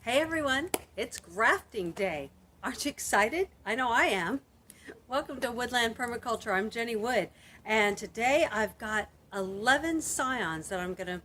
Hey everyone, it's grafting day. Aren't you excited? I know I am. Welcome to Woodland Permaculture. I'm Jenny Wood, and today I've got 11 scions that I'm going to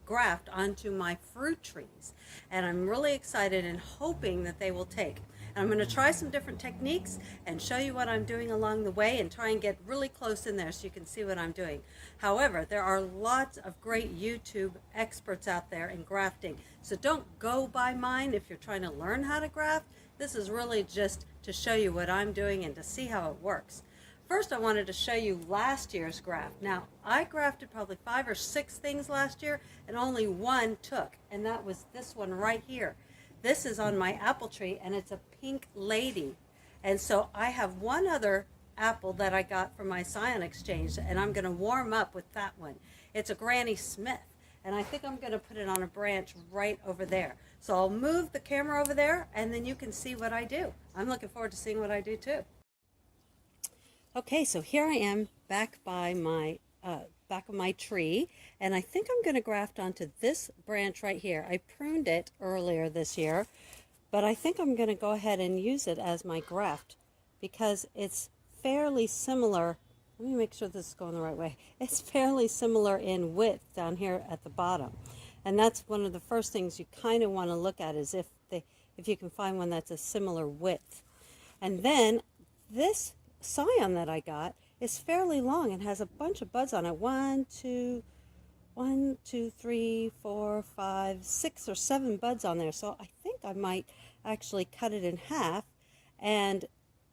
graft onto my fruit trees, and I'm really excited and hoping that they will take. And I'm going to try some different techniques and show you what I'm doing along the way and try and get really close in there so you can see what I'm doing. However, there are lots of great YouTube experts out there in grafting, so don't go by mine if you're trying to learn how to graft. This is really just to show you what I'm doing and to see how it works. First, I wanted to show you last year's graft. Now, I grafted probably 5 or 6 things last year, and only one took, and that was this one right here. This is on my apple tree, and it's a pink lady. And so I have one other apple that I got from my scion exchange, and I'm going to warm up with that one. It's a Granny Smith, and I think I'm going to put it on a branch right over there. So I'll move the camera over there, and then you can see what I do. I'm looking forward to seeing what I do too. Okay, so here I am back by my back of my tree, and I think I'm going to graft onto this branch right here. I pruned it earlier this year, but I think I'm going to go ahead and use it as my graft because it's fairly similar. Let me make sure this is going the right way. It's fairly similar in width down here at the bottom, and that's one of the first things you kind of want to look at is if you can find one that's a similar width. And then this scion that I got is fairly long and has a bunch of buds on it. 1, 2, 3, 4, 5, 6 or 7 buds on there. So I think I might actually cut it in half and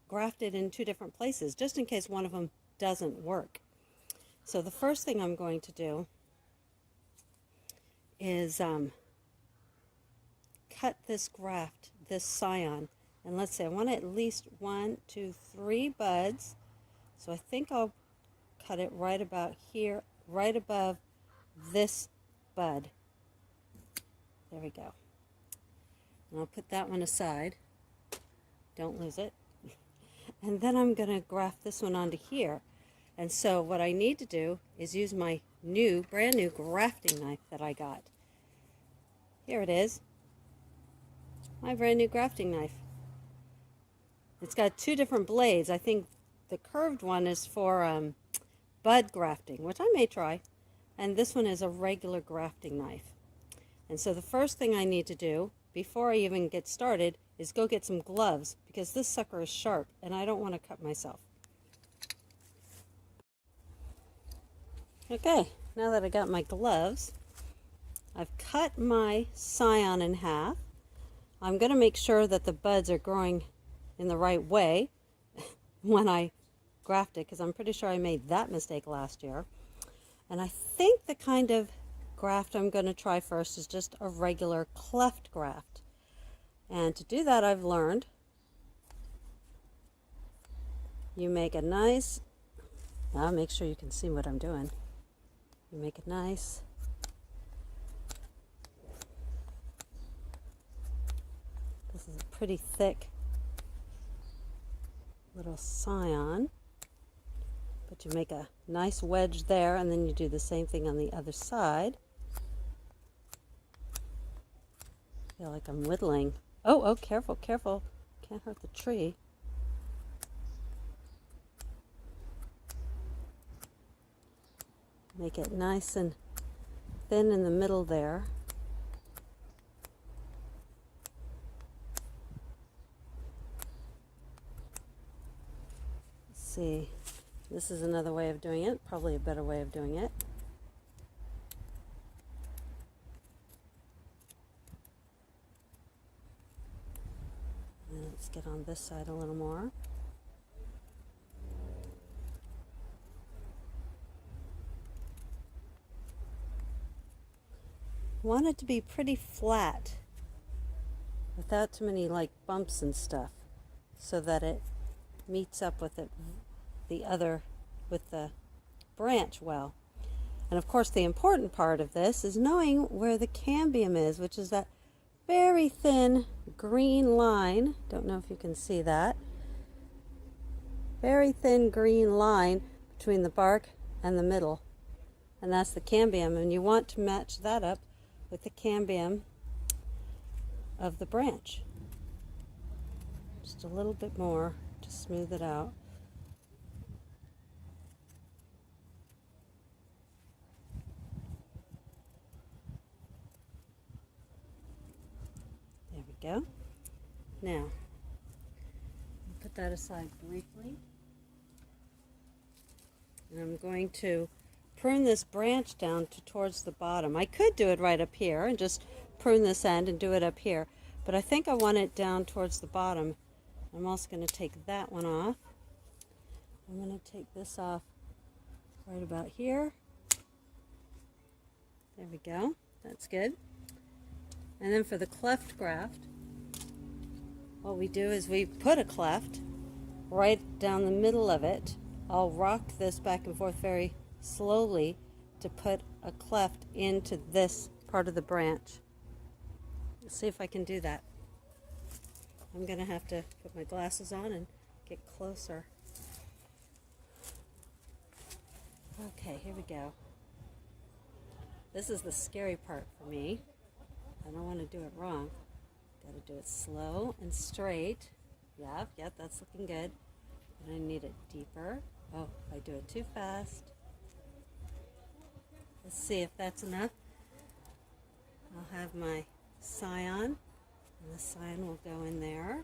graft it in 2 different places just in case one of them doesn't work. So the first thing I'm going to do is cut this graft, this scion, and let's say I want at least 1, 2, 3 buds. So I think I'll cut it right about here, right above this bud. There we go. And I'll put that one aside. Don't lose it. And then I'm going to graft this one onto here. And so what I need to do is use my brand new grafting knife that I got. Here it is. My brand new grafting knife. It's got 2 different blades. I think the curved one is for bud grafting, which I may try, and this one is a regular grafting knife. And so the first thing I need to do before I even get started is go get some gloves because this sucker is sharp and I don't want to cut myself. Okay, now that I got my gloves, I've cut my scion in half. I'm going to make sure that the buds are growing in the right way when I graft it because I'm pretty sure I made that mistake last year. And I think the kind of graft I'm going to try first is just a regular cleft graft. And to do that, I've learned you make a nice, I'll make sure you can see what I'm doing. You make a nice this is a pretty thick little scion, but you make a nice wedge there, and then you do the same thing on the other side. I feel like I'm whittling. Oh, careful, careful. Can't hurt the tree. Make it nice and thin in the middle there. See, this is another way of doing it, probably a better way of doing it. And let's get on this side a little more. Want it to be pretty flat without too many like bumps and stuff so that it meets up with it with the branch well. And of course the important part of this is knowing where the cambium is, which is that very thin green line. Don't know if you can see that. Very thin green line between the bark and the middle. And that's the cambium, and you want to match that up with the cambium of the branch. Just a little bit more to smooth it out. There we go. Now, put that aside briefly. And I'm going to prune this branch down towards the bottom. I could do it right up here and just prune this end and do it up here, but I think I want it down towards the bottom. I'm also going to take that one off. I'm going to take this off right about here. There we go. That's good. And then for the cleft graft, what we do is we put a cleft right down the middle of it. I'll rock this back and forth very slowly to put a cleft into this part of the branch. Let's see if I can do that. I'm going to have to put my glasses on and get closer. Okay, here we go. This is the scary part for me. I don't want to do it wrong. Got to do it slow and straight. Yep, that's looking good. And I need it deeper. Oh, if I do it too fast. Let's see if that's enough. I'll have my scion, and the scion will go in there.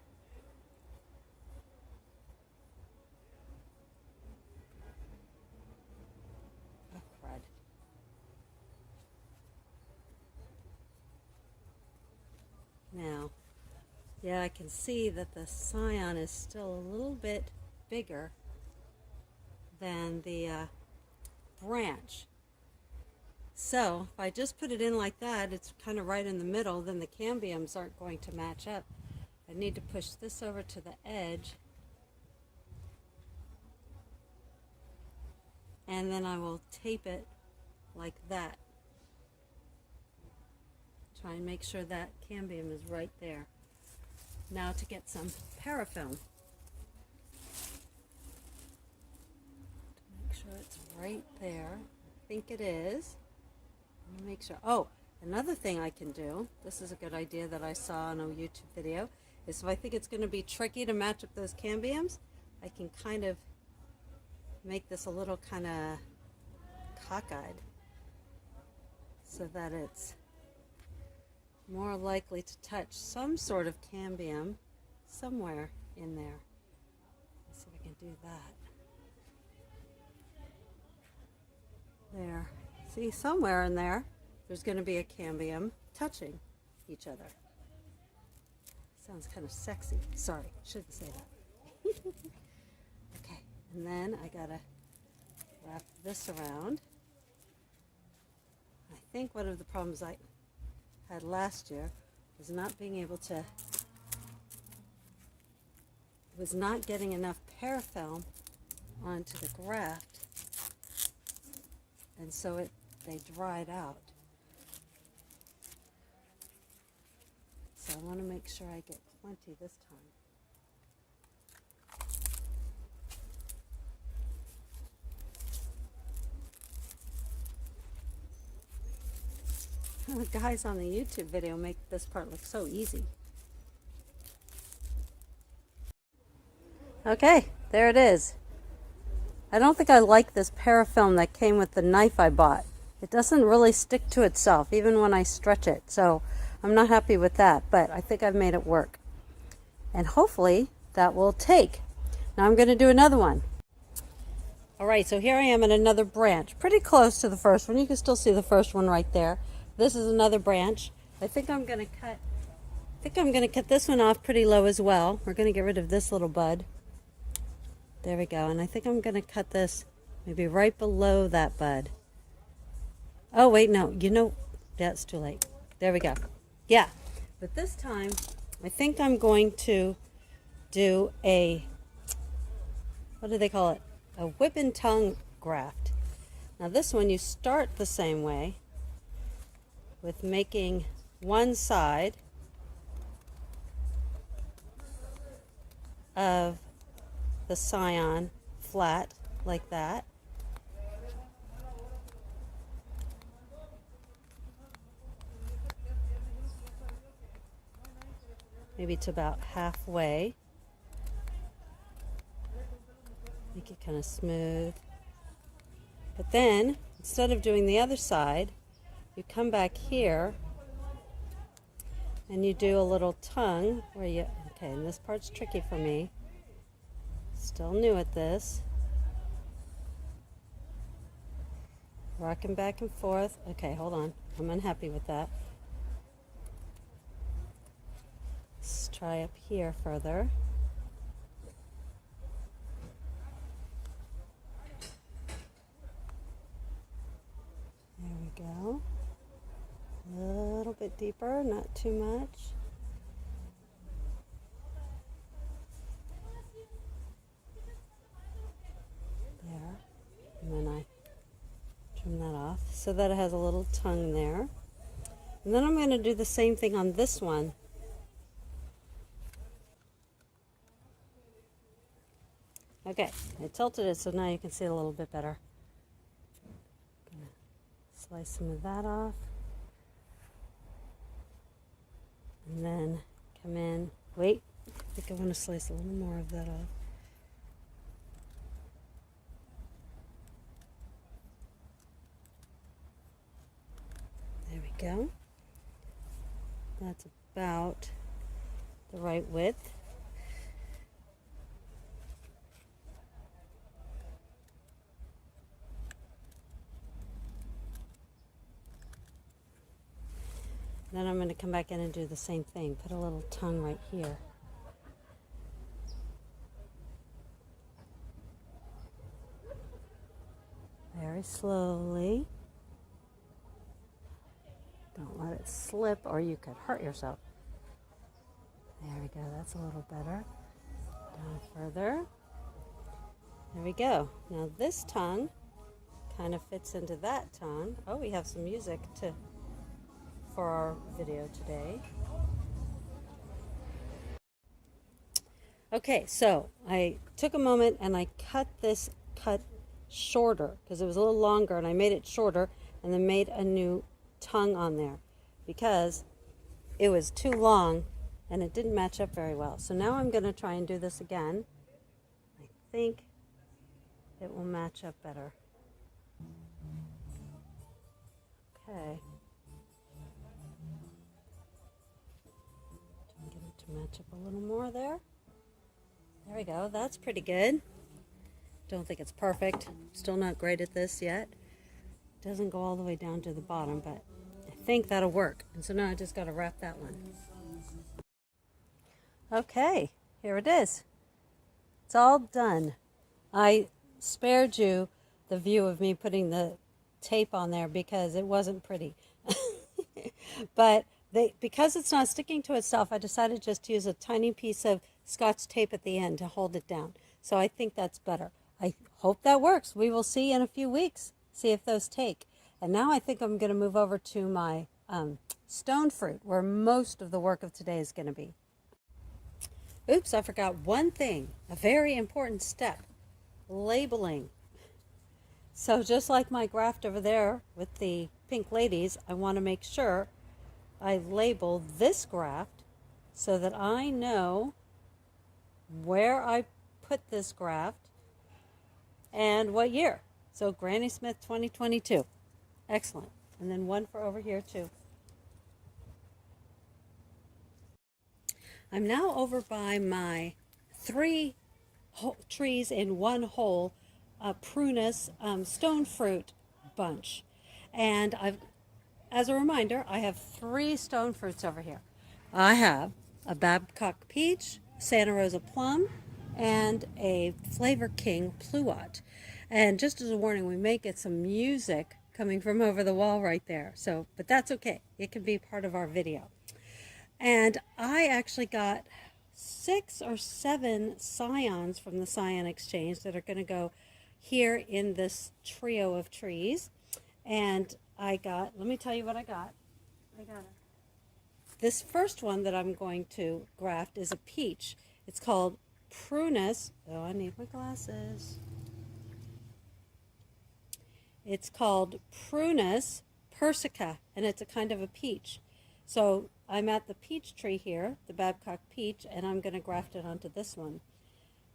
Oh, crud. Now, yeah, I can see that the scion is still a little bit bigger than the branch. So if I just put it in like that, it's kind of right in the middle, then the cambiums aren't going to match up. I need to push this over to the edge, and then I will tape it like that. Try and make sure that cambium is right there. Now to get some parafilm. Make sure it's right there. I think it is. I'm gonna make sure. Oh, another thing I can do, this is a good idea that I saw in a YouTube video, is if I think it's going to be tricky to match up those cambiums, I can kind of make this a little kind of cockeyed so that it's more likely to touch some sort of cambium somewhere in there. Let's see if I can do that. There. See, somewhere in there, there's going to be a cambium touching each other. Sounds kind of sexy. Sorry, shouldn't say that. Okay, and then I gotta wrap this around. I think one of the problems I had last year was not being able to, was not getting enough parafilm onto the graft, and so they dried out. So I want to make sure I get plenty this time. The guys on the YouTube video make this part look so easy. Okay, there it is. I don't think I like this parafilm that came with the knife I bought. It doesn't really stick to itself, even when I stretch it. So I'm not happy with that, but I think I've made it work. And hopefully that will take. Now I'm going to do another one. All right, so here I am in another branch, pretty close to the first one. You can still see the first one right there. This is another branch. I think I'm going to cut this one off pretty low as well. We're going to get rid of this little bud. There we go. And I think I'm going to cut this maybe right below that bud. Oh, wait, no. That's too late. There we go. Yeah. But this time, I think I'm going to do a, what do they call it? A whip and tongue graft. Now this one, you start the same way with making one side of the scion flat like that. maybe to about halfway. Make it kind of smooth. But then, instead of doing the other side, you come back here and you do a little tongue where you, okay, and this part's tricky for me. Still new at this. Rocking back and forth. Okay, hold on. I'm unhappy with that. Let's try up here further. There we go. A little bit deeper, not too much. There. And then I trim that off so that it has a little tongue there. And then I'm going to do the same thing on this one. Okay, I tilted it so now you can see it a little bit better. Gonna slice some of that off. And then come in. Wait, I think I want to slice a little more of that off. There we go. That's about the right width. Then I'm going to come back in and do the same thing. Put a little tongue right here. Very slowly. Don't let it slip or you could hurt yourself. There we go. That's a little better. Down further. There we go. Now this tongue kind of fits into that tongue. Oh, we have some music for our video today. Okay, so I took a moment and I cut this cut shorter because it was a little longer, and I made it shorter and then made a new tongue on there because it was too long and it didn't match up very well. So now I'm going to try and do this again. I think it will match up better. Okay. Get it to match up a little more there. There we go. That's pretty good. Don't think it's perfect. Still not great at this yet. Doesn't go all the way down to the bottom, but I think that'll work. And so now I just got to wrap that one. Okay, here it is. It's all done. I spared you the view of me putting the tape on there because it wasn't pretty. But because it's not sticking to itself, I decided just to use a tiny piece of Scotch tape at the end to hold it down. So I think that's better. I hope that works. We will see in a few weeks, see if those take. And now I think I'm going to move over to my stone fruit, where most of the work of today is going to be. Oops, I forgot one thing, a very important step, labeling. So just like my graft over there with the pink ladies, I want to make sure I label this graft so that I know where I put this graft and what year. So Granny Smith 2022. Excellent. And then one for over here too. I'm now over by my 3 trees in one hole prunus stone fruit bunch. And as a reminder, I have 3 stone fruits over here. I have a Babcock peach, Santa Rosa plum, and a Flavor King pluot. And just as a warning, we may get some music coming from over the wall right there. So, but that's okay. It can be part of our video. And I actually got 6 or 7 scions from the Scion Exchange that are going to go here in this trio of trees. And I got, let me tell you what I got. This first one that I'm going to graft is a peach. It's called Prunus. Oh, I need my glasses. It's called Prunus persica, and it's a kind of a peach. So I'm at the peach tree here, the Babcock peach, and I'm going to graft it onto this one.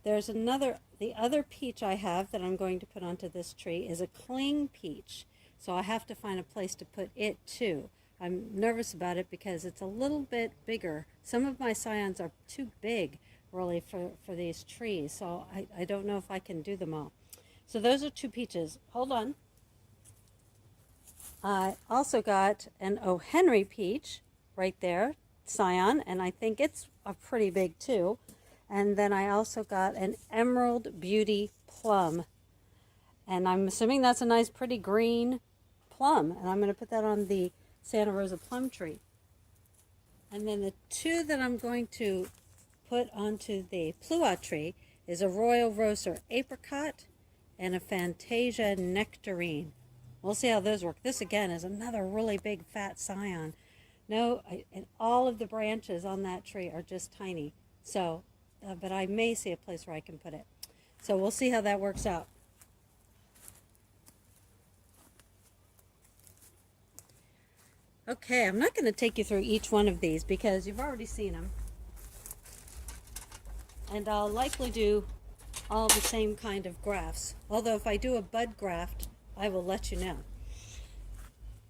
There's the other peach I have that I'm going to put onto this tree is a cling peach. So I have to find a place to put it too. I'm nervous about it because it's a little bit bigger. Some of my scions are too big really for these trees, so I don't know if I can do them all. So those are 2 peaches. Hold on. I also got an O. Henry peach right there, scion, and I think it's a pretty big too. And then I also got an Emerald Beauty plum. And I'm assuming that's a nice pretty green plum. And I'm going to put that on the Santa Rosa plum tree. And then the 2 that I'm going to put onto the Pluot tree is a Royal Roaster apricot and a Fantasia nectarine. We'll see how those work. This again is another really big fat scion. And all of the branches on that tree are just tiny. So, but I may see a place where I can put it. So we'll see how that works out. Okay, I'm not going to take you through each one of these because you've already seen them. And I'll likely do all the same kind of grafts. Although if I do a bud graft, I will let you know.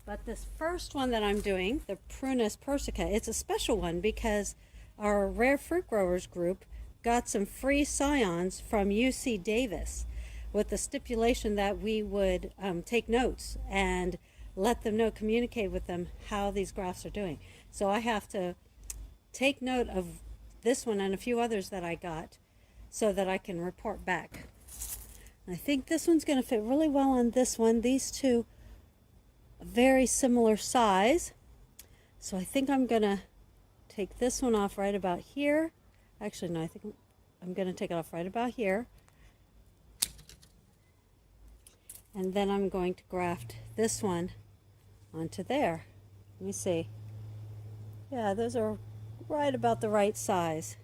But this first one that I'm doing, the Prunus persica, it's a special one because our Rare Fruit Growers group got some free scions from UC Davis with the stipulation that we would take notes and let them know, communicate with them how these grafts are doing. So I have to take note of this one and a few others that I got so that I can report back. I think this one's going to fit really well on this one. These 2 are very similar size. So I think I'm going to take this one off right about here. Actually, no, I think I'm going to take it off right about here. And then I'm going to graft this one onto there. Let me see. Yeah, those are right about the right size.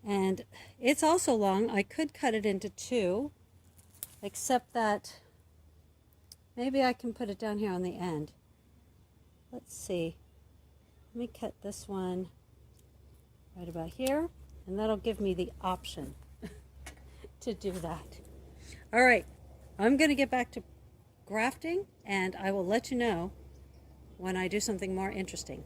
And it's also long. I could cut it into 2, except that maybe I can put it down here on the end. Let's see. Let me cut this one right about here, and that'll give me the option to do that. All right, I'm going to get back to grafting, and I will let you know when I do something more interesting.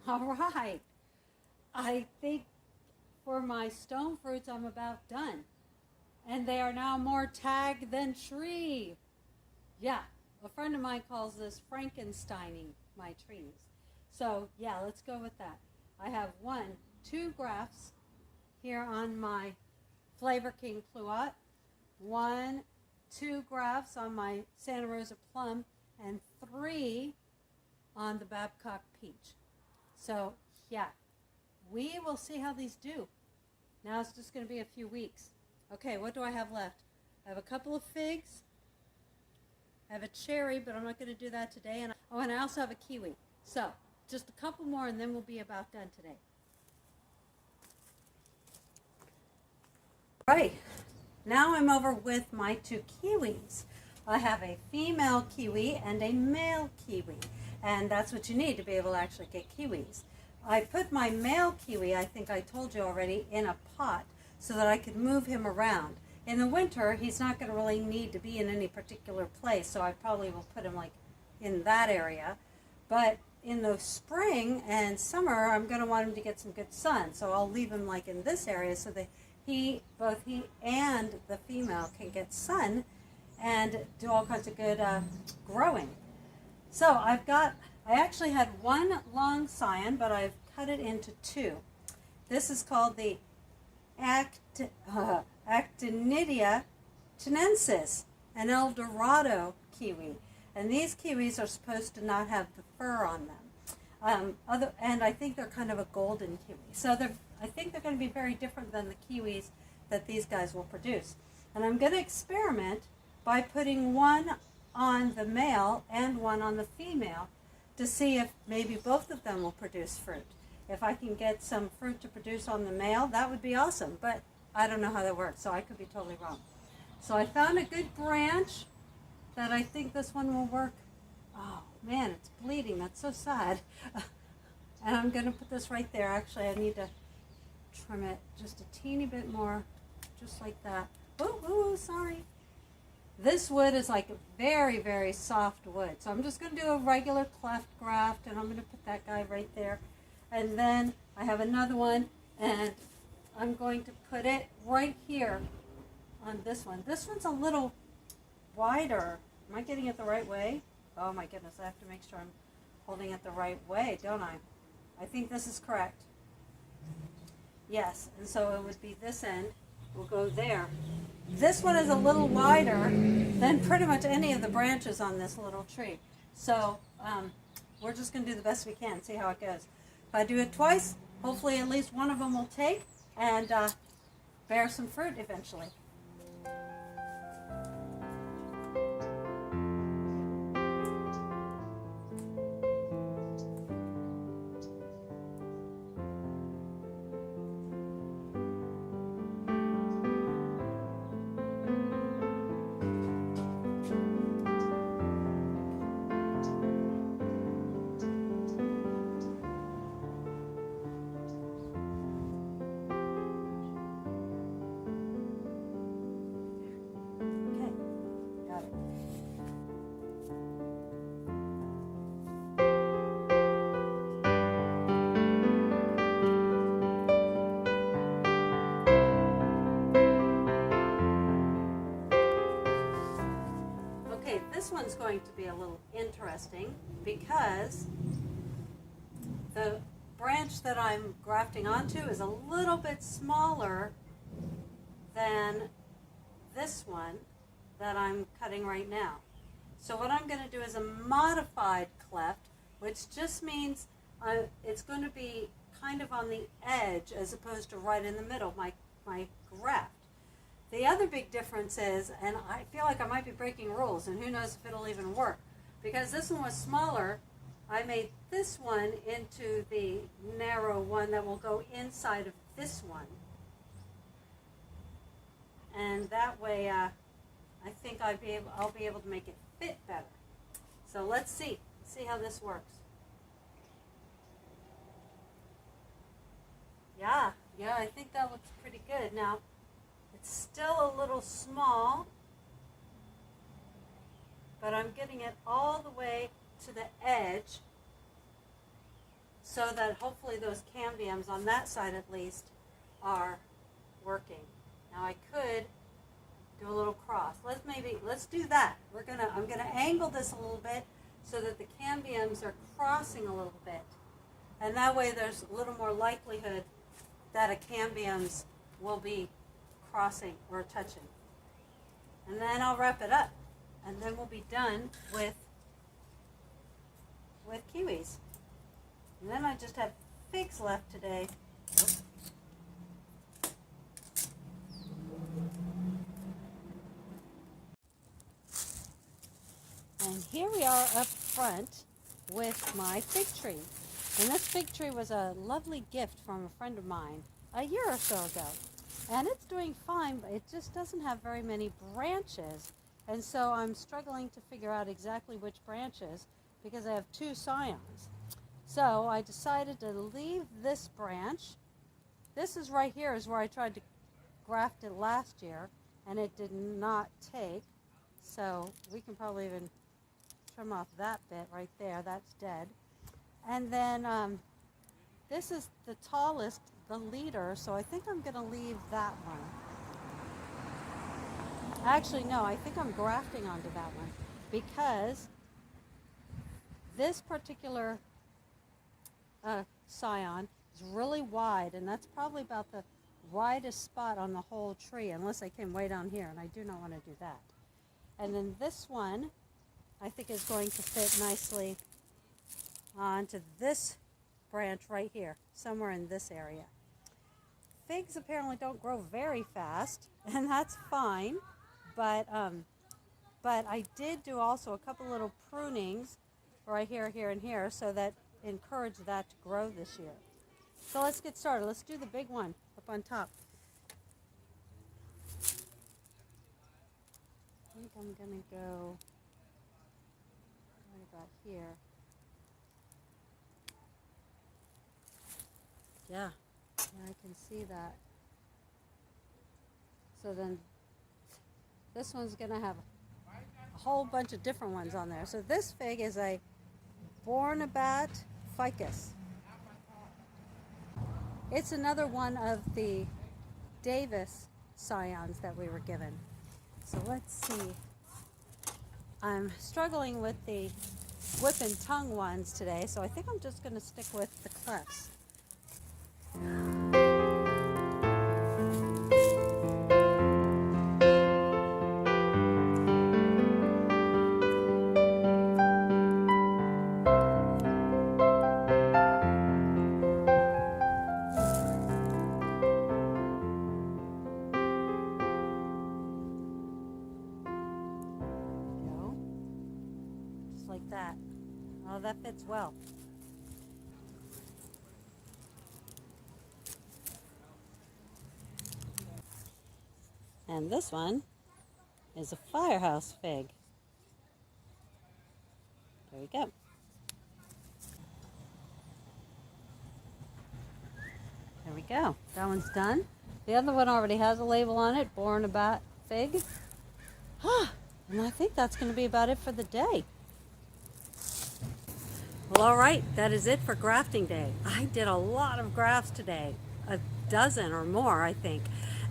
All right, I think for my stone fruits I'm about done. And they are now more tag than tree. Yeah, a friend of mine calls this Frankensteining my trees. So yeah, let's go with that. I have 2 grafts here on my Flavor King Pluot, 2 grafts on my Santa Rosa plum, and 3 on the Babcock peach. So yeah, we will see how these do. Now it's just going to be a few weeks. Okay, what do I have left? I have a couple of figs. I have a cherry, but I'm not going to do that today. And I also have a kiwi. So just a couple more and then we'll be about done today. Right, now I'm over with my 2 kiwis. I have a female kiwi and a male kiwi, and that's what you need to be able to actually get kiwis. I put my male kiwi, I think I told you already, in a pot so that I could move him around. In the winter, he's not going to really need to be in any particular place, so I probably will put him like in that area. But in the spring and summer, I'm going to want him to get some good sun, so I'll leave him like in this area so that both he and the female can get sun and do all kinds of good growing. So I actually had 1 long scion, but I've cut it into 2. This is called the Actinidia chinensis, an El Dorado kiwi. And these kiwis are supposed to not have the fur on them. And I think they're kind of a golden kiwi. So I think they're going to be very different than the kiwis that these guys will produce. And I'm going to experiment by putting 1 on the male and 1 on the female to see if maybe both of them will produce fruit. If I can get some fruit to produce on the male, that would be awesome. But I don't know how that works, so I could be totally wrong. So I found a good branch that I think this one will work. Oh man, it's bleeding. That's so sad. And I'm going to put this right there. Actually, I need to trim it just a teeny bit more, just like that. Oh, sorry. This wood is like a very, very soft wood. So I'm just going to do a regular cleft graft, and I'm going to put that guy right there. And then I have another one, and I'm going to put it right here on this one. This one's a little wider. Am I getting it the right way? Oh my goodness, I have to make sure I'm holding it the right way, don't I? I think this is correct. Yes, and so it would be this end will go there. This one is a little wider than pretty much any of the branches on this little tree. So we're just going to do the best we can, see how it goes. If I do it twice, hopefully at least one of them will take and bear some fruit eventually. This one's going to be a little interesting because the branch that I'm grafting onto is a little bit smaller than this one that I'm cutting right now. So what I'm going to do is a modified cleft, which just means it's going to be kind of on the edge as opposed to right in the middle, my graft. The other big difference is, and I feel like I might be breaking rules, and who knows if it'll even work, because this one was smaller, I made this one into the narrow one that will go inside of this one. And that way, I think I'll be able to make it fit better. So let's see how this works. Yeah, I think that looks pretty good. Now, it's still a little small, but I'm getting it all the way to the edge so that hopefully those cambiums on that side at least are working. Now I could do a little cross. Let's do that. I'm gonna angle this a little bit so that the cambiums are crossing a little bit, and that way there's a little more likelihood that a cambiums will be crossing or touching. And then I'll wrap it up, and then we'll be done with with kiwis. And then I just have figs left today. And here we are up front with my fig tree. And this fig tree was a lovely gift from a friend of mine a year or so ago. And it's doing fine, but it just doesn't have very many branches. And so I'm struggling to figure out exactly which branches because I have two scions. So I decided to leave this branch. This is right here is where I tried to graft it last year, and it did not take. So we can probably even trim off that bit right there. That's dead. And then this is the tallest, the leader, so I think I'm going to leave that one. Actually, no, I think I'm grafting onto that one because this particular scion is really wide, and that's probably about the widest spot on the whole tree, unless I came way down here, and I do not want to do that. And then this one, I think, is going to fit nicely onto this branch right here, somewhere in this area. Figs apparently don't grow very fast, and that's fine, but I did do also a couple little prunings right here, here, and here, so that encourage that to grow this year. So let's get started. Let's do the big one up on top. I think I'm gonna go right about here. Yeah, I can see that. So then this one's gonna have a whole bunch of different ones on there. So this fig is a Bornabat ficus. It's another one of the Davis scions that we were given. So let's see. I'm struggling with the whip and tongue ones today, so I think I'm just going to stick with the clefts. Like that. Oh, that fits well. And this one is a firehouse fig. There we go. There we go. That one's done. The other one already has a label on it, Bornabat fig. And I think that's going to be about it for the day. Well, all right, that is it for grafting day. I did a lot of grafts today, a dozen or more, I think.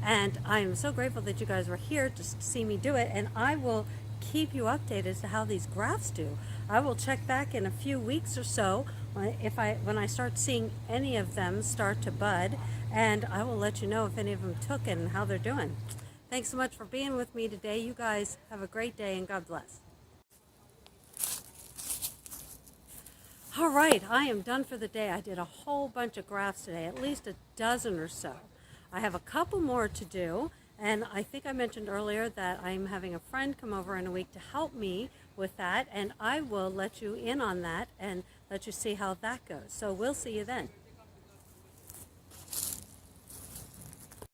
And I am so grateful that you guys were here just to see me do it. And I will keep you updated as to how these grafts do. I will check back in a few weeks or so when I start seeing any of them start to bud. And I will let you know if any of them took and how they're doing. Thanks so much for being with me today. You guys have a great day and God bless. All right, I am done for the day. I did a whole bunch of grafts today, at least a dozen or so. I have a couple more to do, and I think I mentioned earlier that I'm having a friend come over in a week to help me with that, and I will let you in on that and let you see how that goes. So we'll see you then.